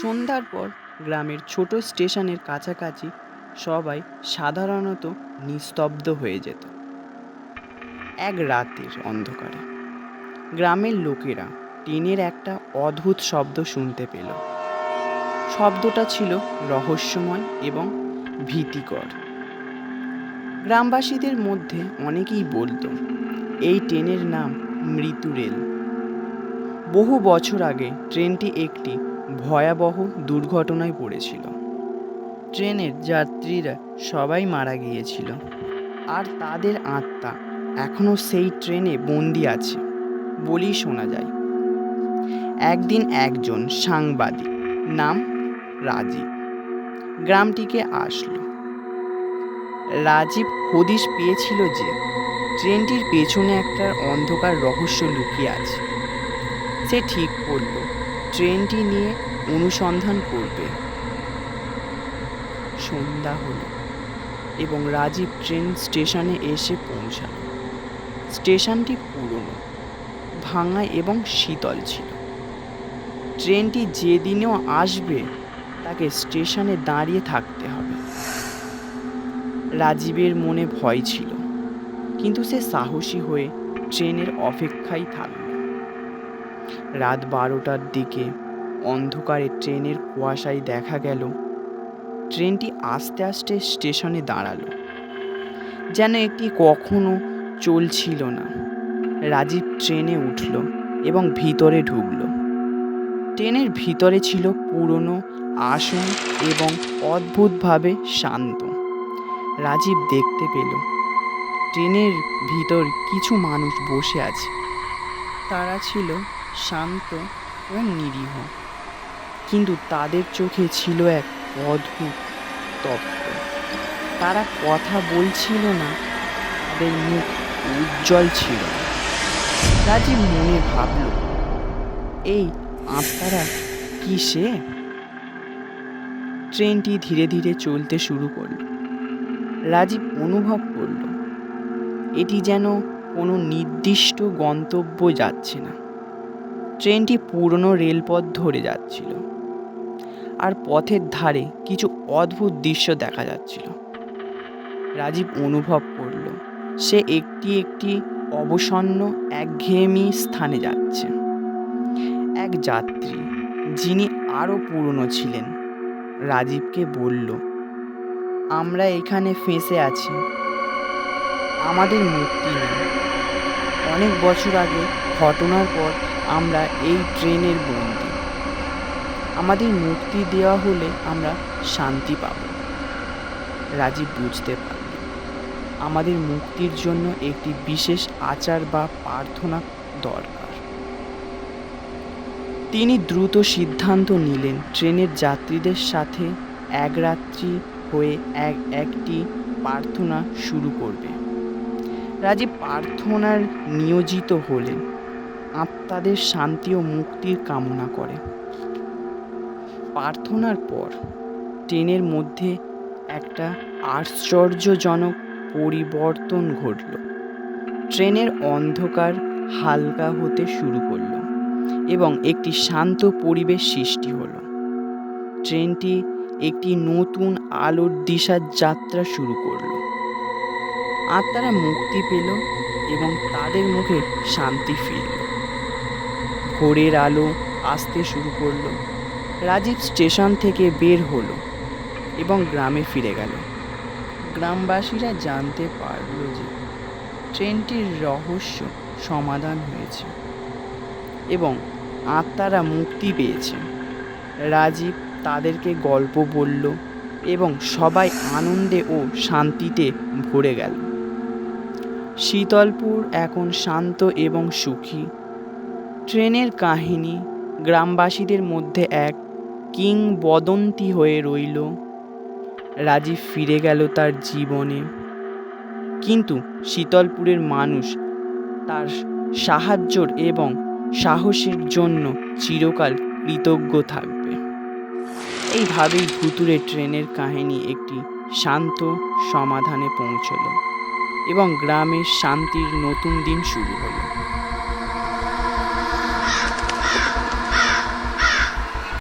সন্ধ্যার পর গ্রামের ছোট স্টেশনের কাছাকাছি সবাই সাধারণত নিস্তব্ধ হয়ে যেত। এক রাতের অন্ধকারে গ্রামের লোকেরা ট্রেনের একটা অদ্ভুত শব্দ শুনতে পেল। শব্দটা ছিল রহস্যময় এবং ভীতিকর। গ্রামবাসীদের মধ্যে অনেকেই বলতো এই ট্রেনের নাম মৃত্যু রেল। বহু বছর আগে ট্রেনটি একটি ভয়াবহ দুর্ঘটনায় পড়েছিল। ট্রেনের যাত্রীরা সবাই মারা গিয়েছিল, আর তাদের আত্মা এখনও সেই ট্রেনে বন্দি আছে বলেই শোনা যায়। একদিন একজন সাংবাদিক, নাম রাজীব, গ্রামটিকে আসলো। রাজীব হদিশ পেয়েছিল যে ট্রেনটির পেছনে একটা অন্ধকার রহস্য লুকিয়ে আছে। সে ঠিক করল ট্রেনটি নিয়ে অনুসন্ধান করবে। সন্ধ্যা হলো এবং রাজীব ট্রেন স্টেশনে এসে পৌঁছাল। স্টেশনটি পুরনো, ভাঙা এবং শীতল ছিল। ট্রেনটি যেদিনেও আসবে তাকে স্টেশনে দাঁড়িয়ে থাকতে হবে। রাজীবের মনে ভয় ছিল, কিন্তু সে সাহসী হয়ে ট্রেনের অপেক্ষায় থাকল। রাত 12টার দিকে অন্ধকারে ট্রেনের কুয়াশায় দেখা গেল ট্রেনটি আস্তে আস্তে স্টেশনে দাঁড়ালো, যেন একটি কখনো চলছিল না। রাজীব ট্রেনে উঠল এবং ভিতরে ঢুকল। ট্রেনের ভিতরে ছিল পুরনো আসন এবং অদ্ভুতভাবে শান্ত। রাজীব দেখতে পেল ট্রেনের ভিতর কিছু মানুষ বসে আছে। তারা ছিল শান্ত এবং নিরীহ, কিন্তু তাদের চোখে ছিল এক অদ্ভুত তপ্ত। তারা কথা বলছিল না, তাদের মুখ উজ্জ্বল ছিল। রাজীব মনে ভাবল, এই আত্মারা কি সে? ট্রেনটি ধীরে ধীরে চলতে শুরু করল। রাজীব অনুভব করল এটি যেন কোনো নির্দিষ্ট গন্তব্য যাচ্ছে না। ট্রেনটি পুরনো রেলপথ ধরে যাচ্ছিল, আর পথের ধারে কিছু অদ্ভুত দৃশ্য দেখা যাচ্ছিল। রাজীব অনুভব করল সে একটি অবসন্ন একঘেয়েমি স্থানে যাচ্ছে। এক যাত্রী, যিনি আরও পুরনো ছিলেন, রাজীবকে বলল, আমরা এখানে ফেঁসে আছি, আমাদের মুক্তি নেই। অনেক বছর আগে ঘটনার পর আমরা এই ট্রেনের বন্দী। আমাদের মুক্তি দেওয়া হলে আমরা শান্তি পাব। রাজীব বুঝতে পারল আমাদের মুক্তির জন্য একটি বিশেষ আচার বা প্রার্থনা দরকার। তিনি দ্রুত সিদ্ধান্ত নিলেন ট্রেনের যাত্রীদের সাথে এক রাত্রি হয়ে একটি প্রার্থনা শুরু করবে। রাজীব প্রার্থনার নিয়োজিত হলেন, আত্মাদের শান্তি ও মুক্তির কামনা করে। প্রার্থনার পর ট্রেনের মধ্যে একটা আশ্চর্যজনক পরিবর্তন ঘটল। ট্রেনের অন্ধকার হালকা হতে শুরু করলো এবং একটি শান্ত পরিবেশ সৃষ্টি হলো। ট্রেনটি একটি নতুন আলোর দিশার যাত্রা শুরু করলো। আত্মারা মুক্তি পেল এবং তাদের মুখে শান্তি ফিরল। ভোরের আলো আসতে শুরু করলো। রাজীব স্টেশন থেকে বের হলো এবং গ্রামে ফিরে গেল। গ্রামবাসীরা জানতে পারল যে ট্রেনটির রহস্য সমাধান হয়েছে এবং আত্মারা মুক্তি পেয়েছে। রাজীব তাদেরকে গল্প বলল এবং সবাই আনন্দে ও শান্তিতে ভরে গেল। শীতলপুর এখন শান্ত এবং সুখী। ট্রেনের কাহিনী গ্রামবাসীদের মধ্যে এক কিংবদন্তি হয়ে রইল। রাজীব ফিরে গেল তার জীবনে, কিন্তু শীতলপুরের মানুষ তার সাহায্য এবং সাহসের জন্য চিরকাল কৃতজ্ঞ থাকবে। এইভাবেই ভুতুড়ে ট্রেনের কাহিনী একটি শান্ত সমাধানে পৌঁছল এবং গ্রামের শান্তির নতুন দিন শুরু হলো।